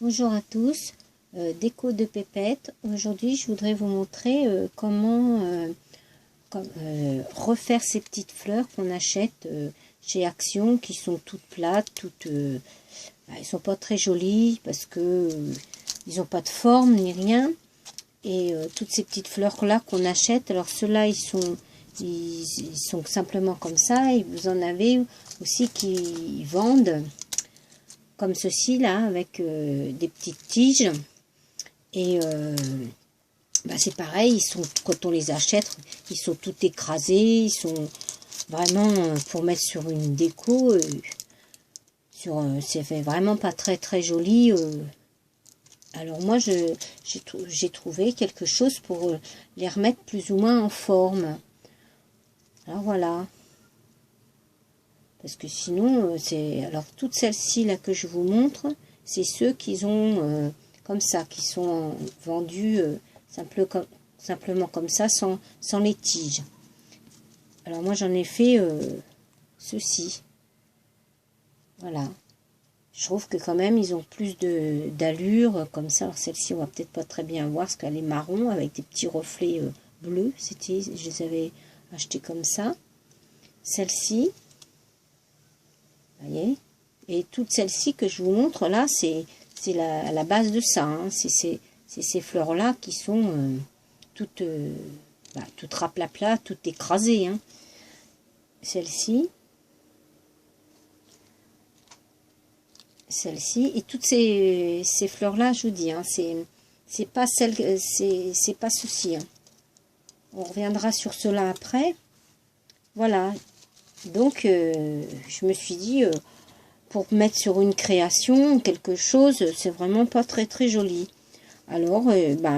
Bonjour à tous, déco de Pépette. Aujourd'hui je voudrais vous montrer comment refaire ces petites fleurs qu'on achète chez Action, qui sont toutes plates, elles sont pas très jolies parce que ils n'ont pas de forme ni rien. Et toutes ces petites fleurs là qu'on achète, alors ceux-là ils sont simplement comme ça, et vous en avez aussi qui vendent comme ceci là, avec des petites tiges. Et c'est pareil, quand on les achète, ils sont tout écrasés, ils sont vraiment pour mettre sur une déco, c'est vraiment pas très joli. Alors moi j'ai trouvé quelque chose pour les remettre plus ou moins en forme. Alors voilà. Parce que sinon, alors toutes celles-ci là que je vous montre, c'est ceux qui ont comme ça, qui sont vendus simplement comme ça, sans les tiges. Alors moi j'en ai fait ceux-ci. Voilà. Je trouve que quand même ils ont plus d'allure comme ça. Alors celle-ci on va peut-être pas très bien voir parce qu'elle est marron avec des petits reflets bleus. Je les avais achetées comme ça. Celle-ci. Voyez, et toutes celles-ci que je vous montre là, c'est la base de ça, hein. C'est ces fleurs là qui sont toutes raplapla, toutes écrasées, hein. Celle-ci et toutes ces fleurs là, je vous dis, hein, c'est pas ceci, hein. On reviendra sur cela après. Voilà. Donc, je me suis dit, pour mettre sur une création, quelque chose, c'est vraiment pas très joli. Alors,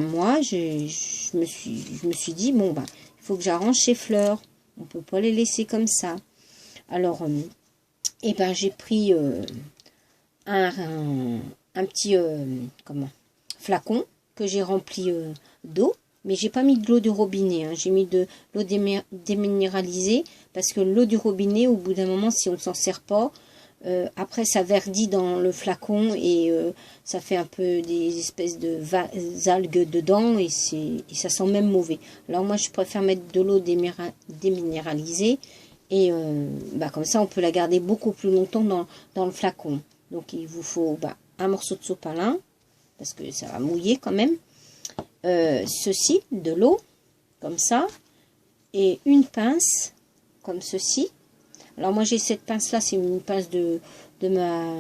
moi, je me suis dit, bon, il faut que j'arrange ces fleurs. On peut pas les laisser comme ça. Alors, j'ai pris un petit flacon que j'ai rempli d'eau. Mais j'ai pas mis de l'eau du robinet, hein. J'ai mis de l'eau déminéralisée, parce que l'eau du robinet, au bout d'un moment, si on ne s'en sert pas, après ça verdit dans le flacon et ça fait un peu des espèces de algues dedans, et ça sent même mauvais. Alors moi je préfère mettre de l'eau déminéralisée, et comme ça on peut la garder beaucoup plus longtemps dans le flacon. Donc il vous faut un morceau de sopalin, parce que ça va mouiller quand même. Ceci, de l'eau, comme ça, et une pince, comme ceci. Alors moi j'ai cette pince là, c'est une pince de ma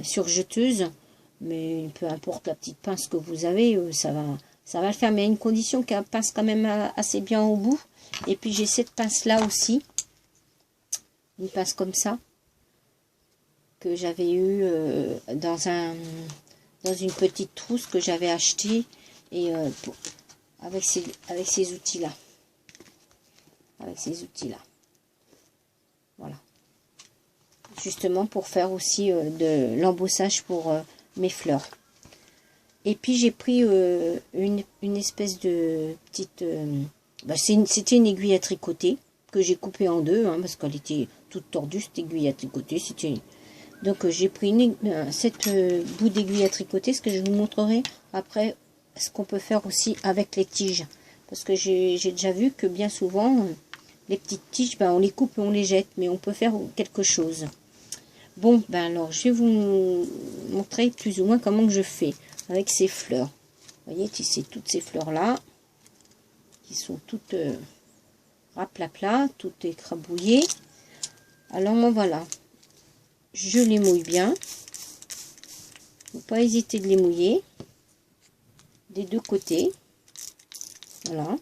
surjeteuse, mais peu importe la petite pince que vous avez, ça va le faire, mais à une condition qu'elle passe quand même assez bien au bout. Et puis j'ai cette pince là aussi, une pince comme ça, que j'avais eu dans une petite trousse que j'avais achetée. Et avec ces outils là, voilà, justement pour faire aussi de l'embossage pour mes fleurs. Et puis j'ai pris une espèce de petite c'était une aiguille à tricoter que j'ai coupée en deux, hein, parce qu'elle était toute tordue, cette aiguille à tricoter. Donc j'ai pris cette bout d'aiguille à tricoter, ce que je vous montrerai après, ce qu'on peut faire aussi avec les tiges, parce que j'ai déjà vu que bien souvent les petites tiges, on les coupe et on les jette, mais on peut faire quelque chose. Bon, alors je vais vous montrer plus ou moins comment que je fais avec ces fleurs. Vous voyez, c'est toutes ces fleurs là qui sont toutes raplapla, toutes écrabouillées. Alors moi voilà, je les mouille bien. Faut pas hésiter de les mouiller des deux côtés. Voilà.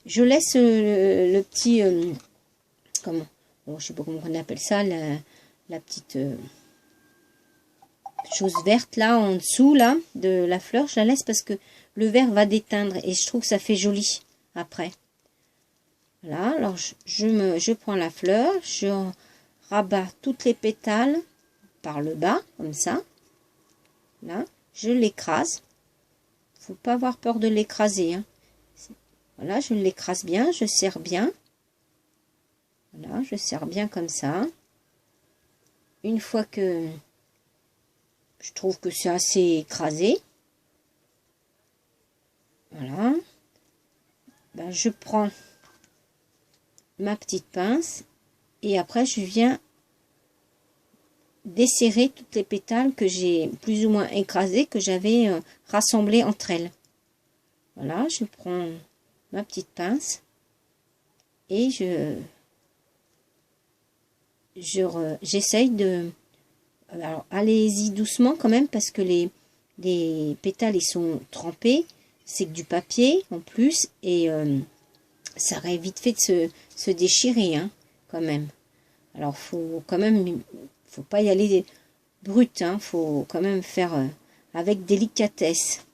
Je laisse le petit je sais pas comment on appelle ça, la petite chose verte là en dessous là de la fleur. Je la laisse parce que le vert va déteindre et je trouve que ça fait joli après. Voilà. Alors je prends la fleur, je rabats toutes les pétales par le bas comme ça. Là, je l'écrase. Faut pas avoir peur de l'écraser, hein. Voilà, je l'écrase bien, je serre bien. Voilà, je serre bien comme ça. Une fois que je trouve que c'est assez écrasé. Voilà. Ben, je prends ma petite pince et après je viens desserrer toutes les pétales que j'ai plus ou moins écrasées, que j'avais rassemblées entre elles. Voilà, je prends ma petite pince et j'essaye de... Alors, allez-y doucement quand même, parce que les pétales, ils sont trempés. C'est que du papier, en plus, et ça aurait vite fait de se déchirer, hein, quand même. Alors, faut quand même... Faut pas y aller brut, hein, faut quand même faire avec délicatesse.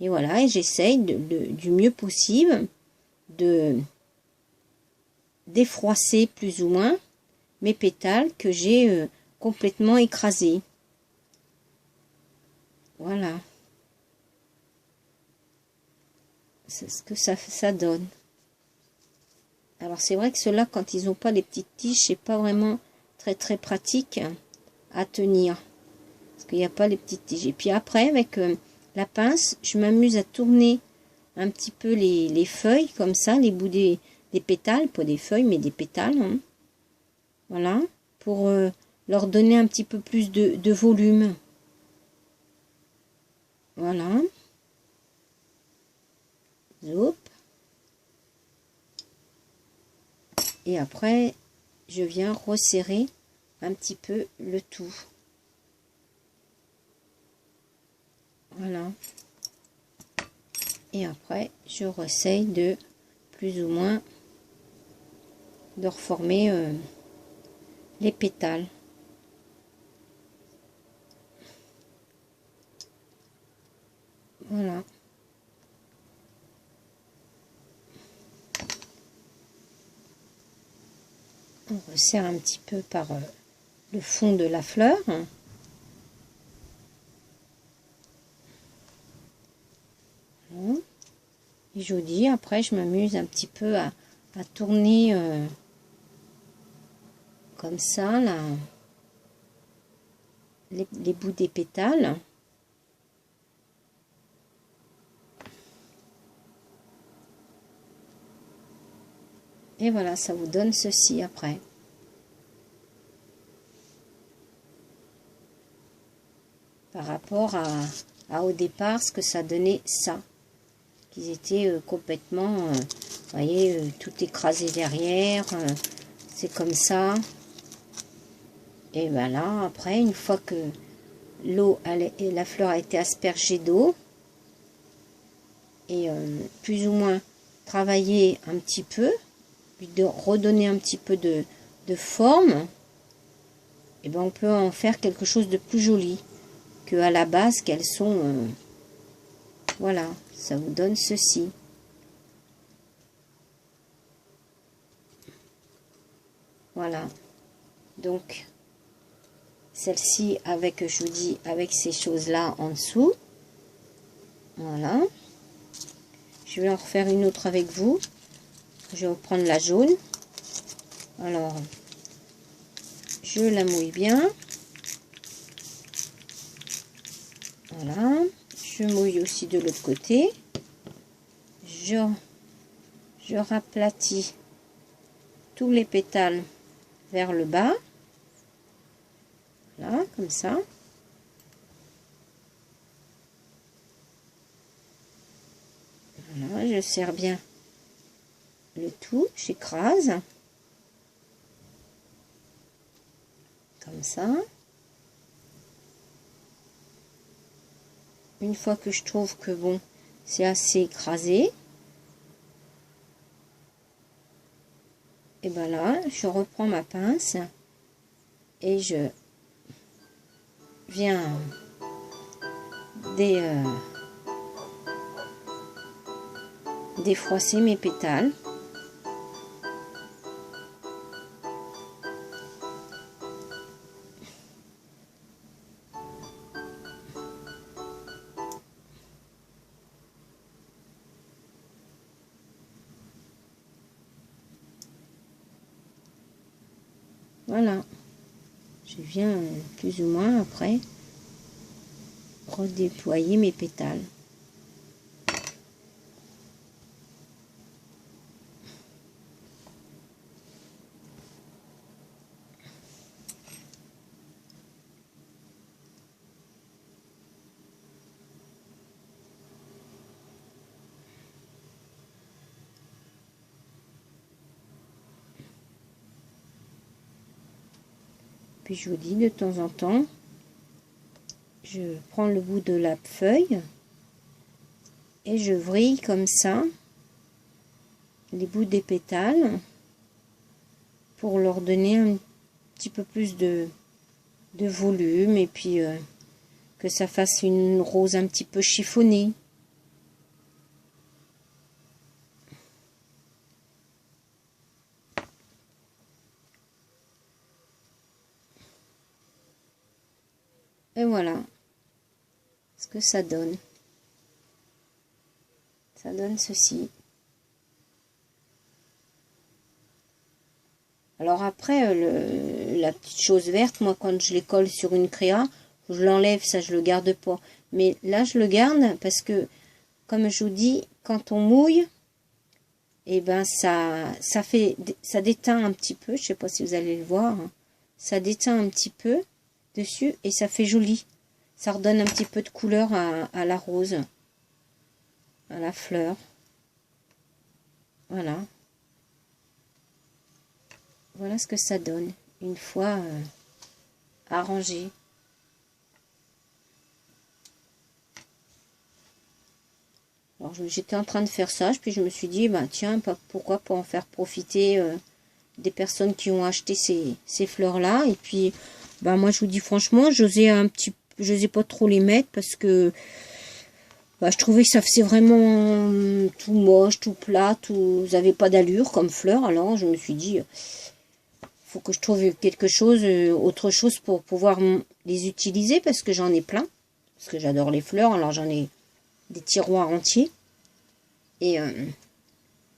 Et voilà, et j'essaye du mieux possible de défroisser plus ou moins mes pétales que j'ai complètement écrasés. Voilà. C'est ce que ça donne. Alors c'est vrai que ceux-là, quand ils n'ont pas les petites tiges, c'est pas vraiment très pratique à tenir. Parce qu'il n'y a pas les petites tiges. Et puis après, avec la pince, je m'amuse à tourner un petit peu les feuilles, comme ça, les bouts des pétales, pas des feuilles, mais des pétales. Hein. Voilà, pour leur donner un petit peu plus de volume. Voilà. Zoup. Et après, je viens resserrer un petit peu le tout. Voilà. Et après, je réessaye de plus ou moins de reformer les pétales. Voilà. On resserre un petit peu par le fond de la fleur. Voilà. Et je vous dis, après, je m'amuse un petit peu à tourner comme ça, là, les bouts des pétales. Et voilà, ça vous donne ceci après. Par rapport à au départ, ce que ça donnait ça. Qu'ils étaient complètement, vous voyez, tout écrasé derrière. C'est comme ça. Et voilà, après, une fois que la fleur a été aspergée d'eau, et plus ou moins travaillée un petit peu, puis de redonner un petit peu de forme, et ben on peut en faire quelque chose de plus joli que à la base qu'elles sont. Voilà, ça vous donne ceci. Voilà, donc celle-ci avec, je vous dis, avec ces choses-là en dessous. Voilà. Je vais en refaire une autre avec vous. Je vais reprendre la jaune. Alors, je la mouille bien. Voilà. Je mouille aussi de l'autre côté. Je raplatis tous les pétales vers le bas. Voilà, comme ça. Voilà, je serre bien le tout, j'écrase. Comme ça. Une fois que je trouve que bon, c'est assez écrasé, et ben là, je reprends ma pince et je viens défroisser mes pétales. Voilà, je viens plus ou moins après redéployer mes pétales. Puis je vous dis, de temps en temps, je prends le bout de la feuille et je vrille comme ça les bouts des pétales pour leur donner un petit peu plus de volume et puis que ça fasse une rose un petit peu chiffonnée. Et voilà ce que ça donne. Ça donne ceci. Alors après, la petite chose verte, moi quand je les colle sur une créa, je l'enlève, ça je le garde pas. Mais là je le garde parce que, comme je vous dis, quand on mouille, et ben ça déteint un petit peu. Je sais pas si vous allez le voir. Hein. Ça déteint un petit peu dessus et ça fait joli. Ça redonne un petit peu de couleur à la rose, à la fleur. Voilà. Voilà ce que ça donne une fois arrangé. Alors j'étais en train de faire ça, puis je me suis dit, bah tiens, pourquoi pas en faire profiter des personnes qui ont acheté ces fleurs-là. Et puis, bah moi je vous dis franchement, j'osais pas trop les mettre parce que bah, je trouvais que ça faisait vraiment tout moche, tout plat, vous n'avez pas d'allure comme fleurs. Alors je me suis dit, faut que je trouve quelque chose, autre chose pour pouvoir les utiliser parce que j'en ai plein. Parce que j'adore les fleurs, alors j'en ai des tiroirs entiers. Et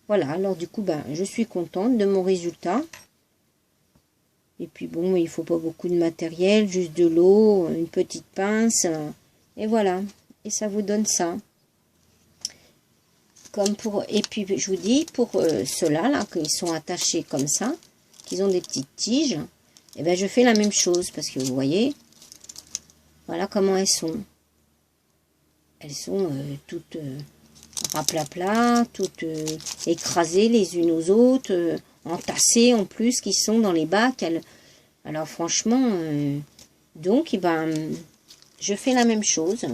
voilà, alors du coup, ben, je suis contente de mon résultat. Et puis bon, il faut pas beaucoup de matériel, juste de l'eau, une petite pince. Et voilà, et ça vous donne ça. Et puis je vous dis, pour ceux-là, là, qu'ils sont attachés comme ça, qu'ils ont des petites tiges, et ben je fais la même chose, parce que vous voyez, voilà comment elles sont. Elles sont toutes raplapla, toutes écrasées les unes aux autres, entassées en plus, qui sont dans les bacs. Alors franchement, donc, je fais la même chose.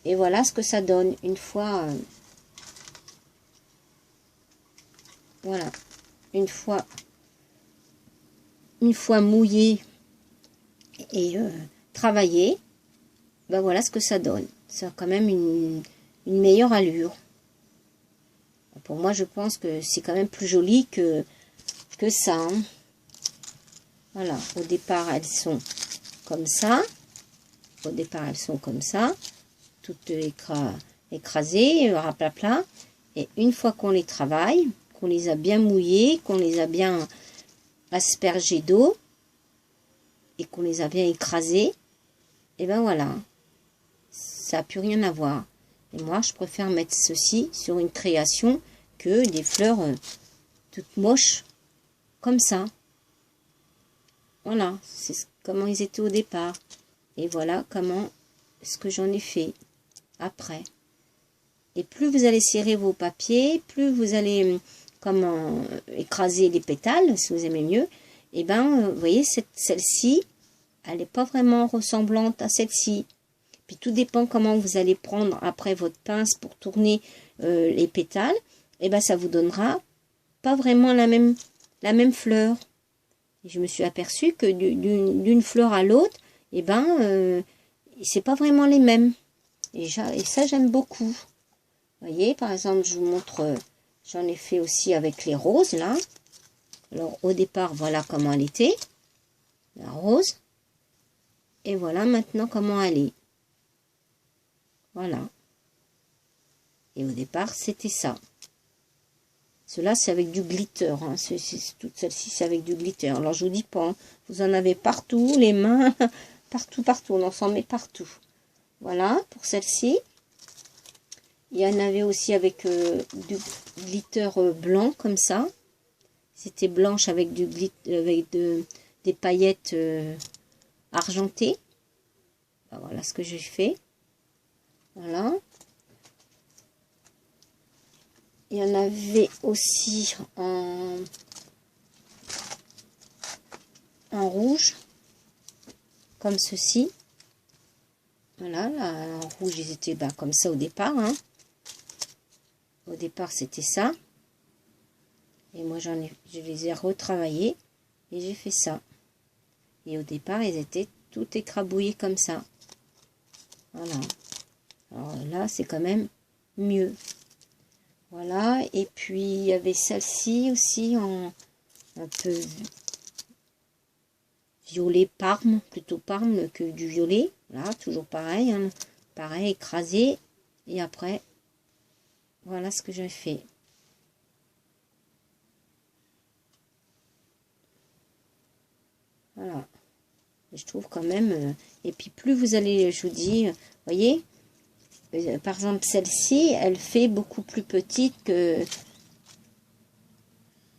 Et voilà ce que ça donne une fois... voilà, une fois mouillé et travaillé, ben voilà ce que ça donne. Ça a quand même une meilleure allure. Pour moi, je pense que c'est quand même plus joli que ça. Hein. Voilà, au départ, elles sont comme ça. Au départ, elles sont comme ça, toutes écrasées, raplapla. Et une fois qu'on les travaille, qu'on les a bien mouillées, qu'on les a bien aspergées d'eau, et qu'on les a bien écrasées, et ben voilà, ça n'a plus rien à voir. Et moi, je préfère mettre ceci sur une création que des fleurs toutes moches, comme ça. Voilà, c'est comment ils étaient au départ. Et voilà comment ce que j'en ai fait après. Et plus vous allez serrer vos papiers, plus vous allez écraser les pétales, si vous aimez mieux. Et ben, vous voyez, celle-ci, elle n'est pas vraiment ressemblante à celle-ci. Puis tout dépend comment vous allez prendre après votre pince pour tourner les pétales. Et ben, ça vous donnera pas vraiment la même fleur. Et je me suis aperçue que d'une fleur à l'autre, et ben, c'est pas vraiment les mêmes. Et ça, j'aime beaucoup. Vous voyez, par exemple, je vous montre, j'en ai fait aussi avec les roses, là. Alors, au départ, voilà comment elle était, la rose. Et voilà maintenant comment elle est. Voilà. Et au départ, c'était ça. Cela, c'est avec du glitter. Hein. Toute celle-ci, c'est avec du glitter. Alors, je vous dis pas, hein, vous en avez partout, les mains, partout, on en s'en met partout. Voilà, pour celle-ci. Il y en avait aussi avec du glitter blanc, comme ça. C'était blanche avec du glitter, avec des paillettes argentées. Ben, voilà ce que j'ai fait. Voilà. Il y en avait aussi en rouge, comme ceci. Voilà, là, en rouge, ils étaient comme ça au départ. Hein. Au départ, c'était ça. Et moi, je les ai retravaillés et j'ai fait ça. Et au départ, ils étaient tout écrabouillés comme ça. Voilà. Alors là, c'est quand même mieux. Voilà. Et puis, il y avait celle-ci aussi en un peu violet parme, plutôt parme que du violet. Là, toujours pareil. Hein. Pareil, écrasé. Et après, voilà ce que j'ai fait. Voilà. Et je trouve quand même... et puis plus vous allez, je vous dis, voyez, par exemple celle-ci, elle fait beaucoup plus petite que...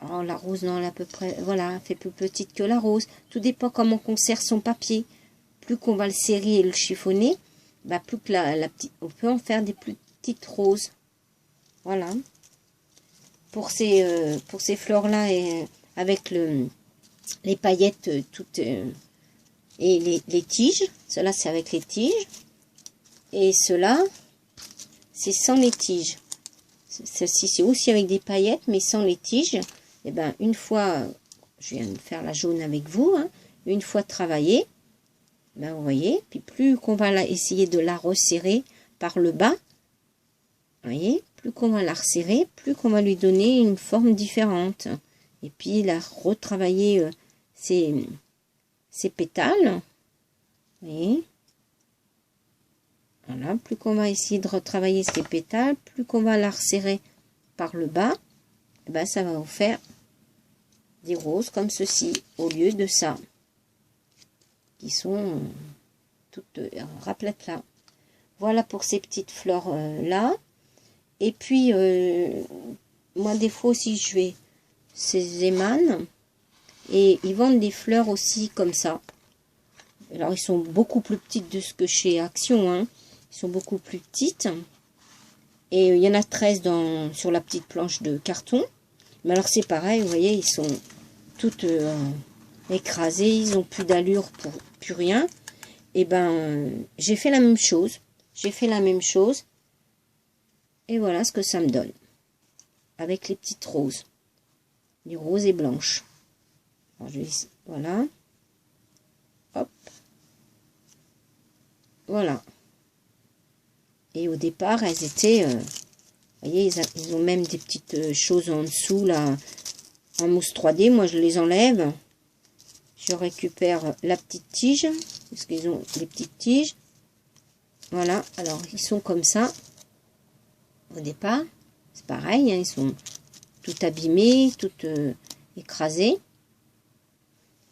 Oh, la rose, non, elle est à peu près... Voilà, elle fait plus petite que la rose. Tout dépend comment on serre son papier. Plus qu'on va le serrer et le chiffonner, bah, plus que la petite... On peut en faire des plus petites roses. Voilà. Pour ces fleurs-là, et avec les paillettes toutes... et les tiges, cela c'est avec les tiges, et cela c'est sans les tiges. Celle-ci c'est aussi avec des paillettes, mais sans les tiges. Et ben une fois, je viens de faire la jaune avec vous, hein, une fois travaillée, ben vous voyez, puis plus qu'on va essayer de la resserrer par le bas, vous voyez, plus qu'on va la resserrer, plus qu'on va lui donner une forme différente. Et puis la retravailler ces pétales, vous voyez, voilà, plus qu'on va essayer de retravailler ces pétales, plus qu'on va la resserrer par le bas, et ben ça va vous faire des roses comme ceci, au lieu de ça, qui sont toutes raplettes là. Voilà pour ces petites fleurs là. Et puis, moi des fois aussi je vais ces émanes, et ils vendent des fleurs aussi comme ça. Alors, ils sont beaucoup plus petites de ce que chez Action. Hein. Ils sont beaucoup plus petites. Et il y en a 13 sur la petite planche de carton. Mais alors, c'est pareil, vous voyez, ils sont toutes écrasées. Ils n'ont plus d'allure pour plus rien. Et ben, j'ai fait la même chose. J'ai fait la même chose. Et voilà ce que ça me donne. Avec les petites roses. Les roses et blanches. Alors, voilà. Hop. Voilà. Et au départ, elles étaient... vous voyez, ils ont même des petites choses en dessous, là, en mousse 3D. Moi, je les enlève. Je récupère la petite tige, parce qu'ils ont des petites tiges. Voilà. Alors, ils sont comme ça. Au départ, c'est pareil. Hein, ils sont tout abîmés, tout écrasés.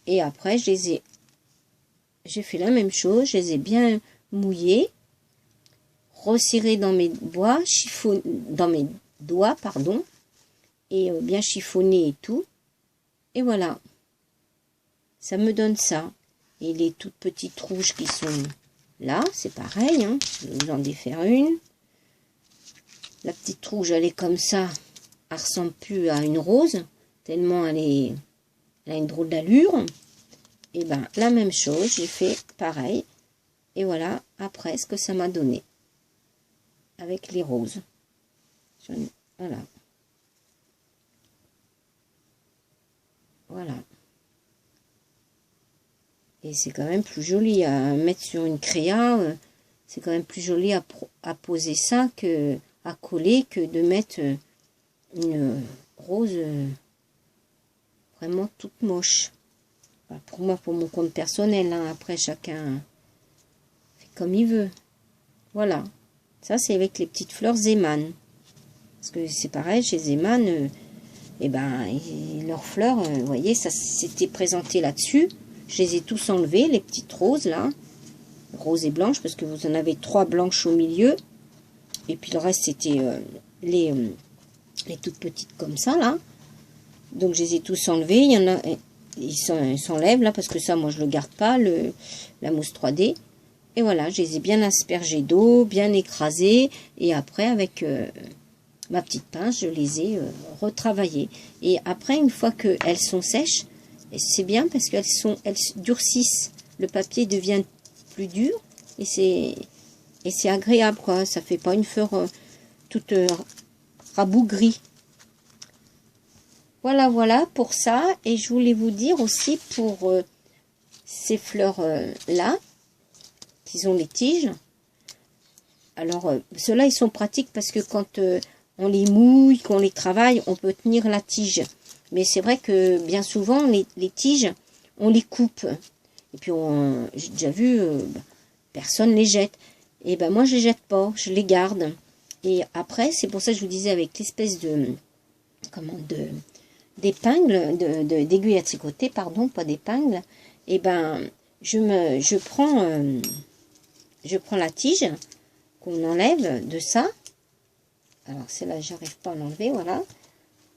Et après, j'ai fait la même chose. Je les ai bien mouillés. Resserré dans mes doigts, pardon, et bien chiffonné et tout. Et voilà. Ça me donne ça. Et les toutes petites rouges qui sont là, c'est pareil. Hein. Je vais vous en défaire une. La petite rouge, elle est comme ça. Elle ressemble plus à une rose, tellement elle a une drôle d'allure. Et ben la même chose, j'ai fait pareil. Et voilà, après, ce que ça m'a donné. Avec les roses. Voilà. Voilà. Et c'est quand même plus joli à mettre sur une créa. C'est quand même plus joli à poser ça que à coller que de mettre une rose vraiment toute moche. Enfin, pour moi, pour mon compte personnel. Hein. Après, chacun fait comme il veut. Voilà. Ça, c'est avec les petites fleurs Zeman. Parce que c'est pareil, chez Zeman, et ben, leurs fleurs, vous voyez, ça s'était présenté là-dessus. Je les ai tous enlevés, les petites roses, là. roses et blanches, parce que vous en avez 3 blanches au milieu. Et puis le reste, c'était les toutes petites comme ça, là. Donc, je les ai tous enlevés. Il y en a, ils s'enlèvent, là, parce que ça, moi, je le garde pas, la mousse 3D. Et voilà, je les ai bien aspergés d'eau, bien écrasés. Et après, avec ma petite pince, je les ai retravaillées. Et après, une fois qu'elles sont sèches, c'est bien parce qu'elles durcissent. Le papier devient plus dur et c'est agréable, quoi. Ça fait pas une fleur toute rabougrie. Voilà, voilà pour ça. Et je voulais vous dire aussi pour ces fleurs là, qui ont les tiges. Alors, ceux-là, ils sont pratiques parce que quand on les mouille, qu'on les travaille, on peut tenir la tige. Mais c'est vrai que bien souvent, les tiges, on les coupe. Et puis, j'ai déjà vu, personne les jette. Et ben moi, je les jette pas, je les garde. Et après, c'est pour ça que je vous disais avec l'espèce d'épingle, d'aiguille à tricoter, pardon, pas d'épingle. Et ben, je prends la tige qu'on enlève de ça. Alors, celle-là, j'arrive pas à l'enlever, voilà.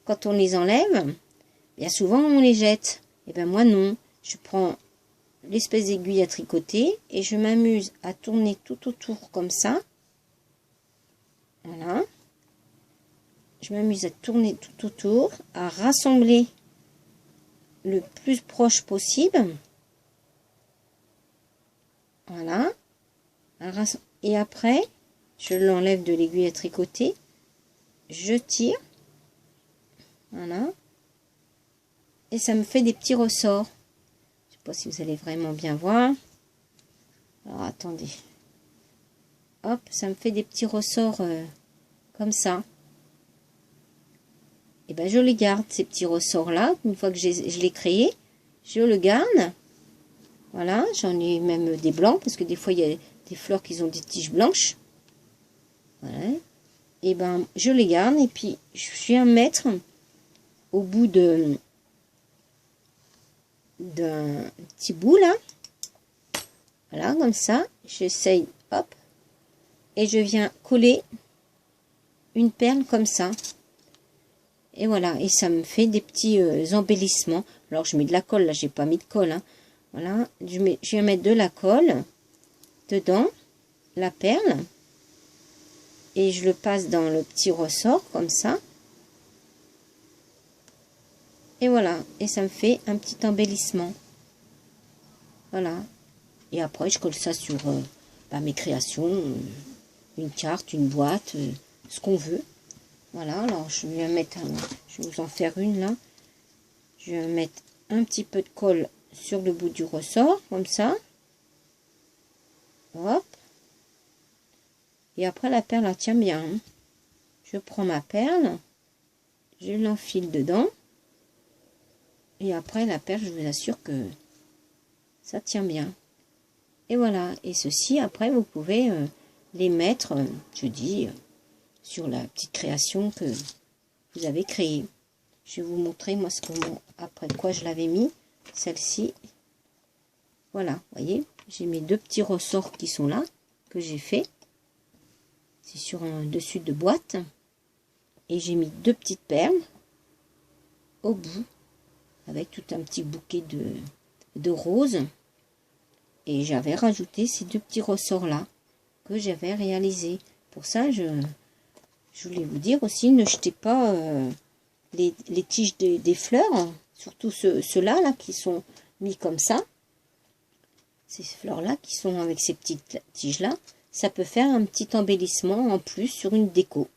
Quand on les enlève, bien souvent, on les jette. Et ben moi, non. Je prends l'espèce d'aiguille à tricoter et je m'amuse à tourner tout autour comme ça. Voilà. Je m'amuse à tourner tout autour, à rassembler le plus proche possible. Voilà. Et après, je l'enlève de l'aiguille à tricoter. Je tire. Voilà. Et ça me fait des petits ressorts. Je ne sais pas si vous allez vraiment bien voir. Alors, attendez. Hop, ça me fait des petits ressorts comme ça. Et ben, je les garde, ces petits ressorts-là. Une fois que je les créé, je le garde. Voilà, j'en ai même des blancs, parce que des fois, il y a des fleurs qui ont des tiges blanches. Voilà. Et ben, je les garde, et puis, je viens mettre au bout d'un petit bout, là. Voilà, comme ça. J'essaye, hop. Et je viens coller une perle comme ça. Et voilà, et ça me fait des petits embellissements. Alors, je mets de la colle, là, j'ai pas mis de colle, hein. Voilà, je viens mettre de la colle dedans, la perle, et je le passe dans le petit ressort, comme ça. Et voilà, et ça me fait un petit embellissement. Voilà. Et après, je colle ça sur mes créations, une carte, une boîte, ce qu'on veut. Voilà, alors je vais mettre, je vais vous en faire une là. Je vais mettre un petit peu de colle sur le bout du ressort, comme ça. Hop. Et après, la perle, elle tient bien. Hein. Je prends ma perle, je l'enfile dedans. Et après, la perle, je vous assure que ça tient bien. Et voilà. Et ceci, après, vous pouvez les mettre, je dis, sur la petite création que vous avez créée. Je vais vous montrer, moi, après quoi je l'avais mis. Celle-ci. Voilà, voyez. J'ai mes deux petits ressorts qui sont là, que j'ai fait. C'est sur un dessus de boîte. Et j'ai mis deux petites perles au bout, avec tout un petit bouquet de roses. Et j'avais rajouté ces deux petits ressorts-là, que j'avais réalisés. Pour ça, je voulais vous dire aussi, ne jetez pas les tiges des fleurs, surtout ceux-là là, qui sont mis comme ça. Ces fleurs-là qui sont avec ces petites tiges-là, ça peut faire un petit embellissement en plus sur une déco.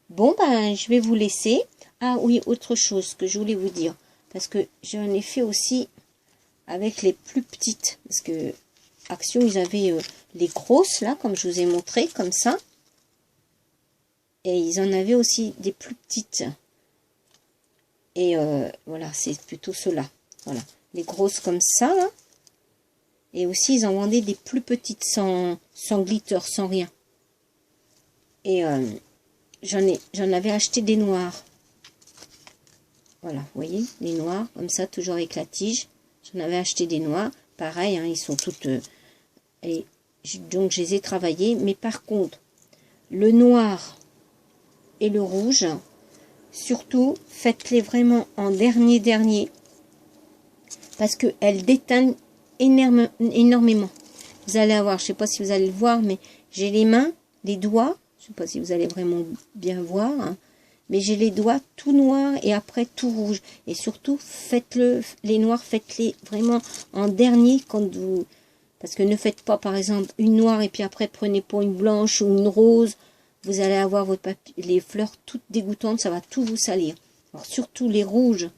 Bon, ben, je vais vous laisser. Ah oui, autre chose que je voulais vous dire, parce que j'en ai fait aussi avec les plus petites, parce que Action, ils avaient les grosses, là, comme je vous ai montré, comme ça. Et ils en avaient aussi des plus petites. Et voilà, c'est plutôt ceux-là. Voilà, les grosses comme ça, là. Et aussi, ils en vendaient des plus petites, sans glitter, sans rien. Et j'en avais acheté des noirs. Voilà, vous voyez, les noirs, comme ça, toujours avec la tige. J'en avais acheté des noirs. Pareil, hein, ils sont toutes... donc je les ai travaillés. Mais par contre, le noir et le rouge, surtout, faites-les vraiment en dernier. Parce qu'elles déteignent énormément. Vous allez avoir, je sais pas si vous allez le voir, mais j'ai les mains, les doigts, je sais pas si vous allez vraiment bien voir, hein, mais j'ai les doigts tout noirs et après tout rouge. Et surtout, les noirs, faites-les vraiment en dernier quand vous... Parce que ne faites pas, par exemple, une noire et puis après, prenez pas une blanche ou une rose. Vous allez avoir les fleurs toutes dégoûtantes, ça va tout vous salir. Alors, surtout les rouges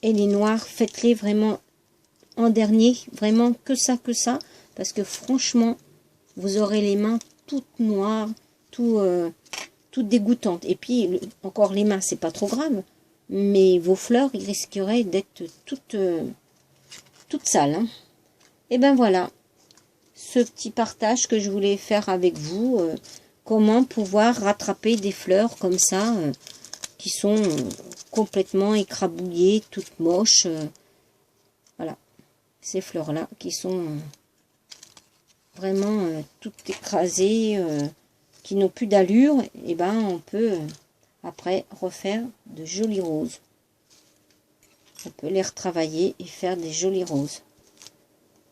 et les noirs, faites-les vraiment en dernier, vraiment que ça, parce que franchement, vous aurez les mains toutes noires, toutes dégoûtantes. Et puis, encore les mains, c'est pas trop grave, mais vos fleurs, ils risqueraient d'être toutes sales. Hein. Et ben voilà, ce petit partage que je voulais faire avec vous, comment pouvoir rattraper des fleurs comme ça, qui sont complètement écrabouillées, toutes moches. Voilà, ces fleurs-là qui sont vraiment toutes écrasées, qui n'ont plus d'allure. Et ben on peut après refaire de jolies roses. On peut les retravailler et faire des jolies roses.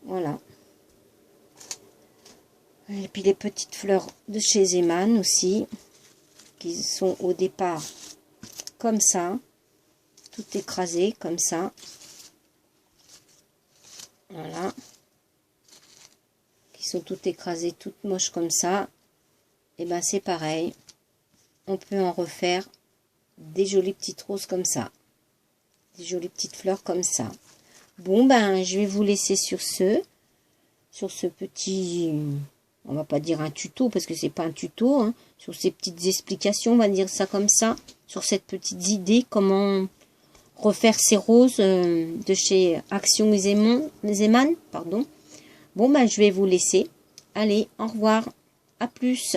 Voilà. Et puis les petites fleurs de chez Zeman aussi, qui sont au départ comme ça, tout écrasé comme ça. Voilà. Qui sont toutes écrasées, toutes moches comme ça. Et ben c'est pareil. On peut en refaire des jolies petites roses comme ça. Des jolies petites fleurs comme ça. Bon ben je vais vous laisser sur ce petit... On va pas dire un tuto parce que c'est pas un tuto, hein, sur ces petites explications, on va dire ça comme ça, sur cette petite idée, comment refaire ces roses de chez Action Zeman, pardon. Bon, ben, je vais vous laisser. Allez, au revoir, à plus.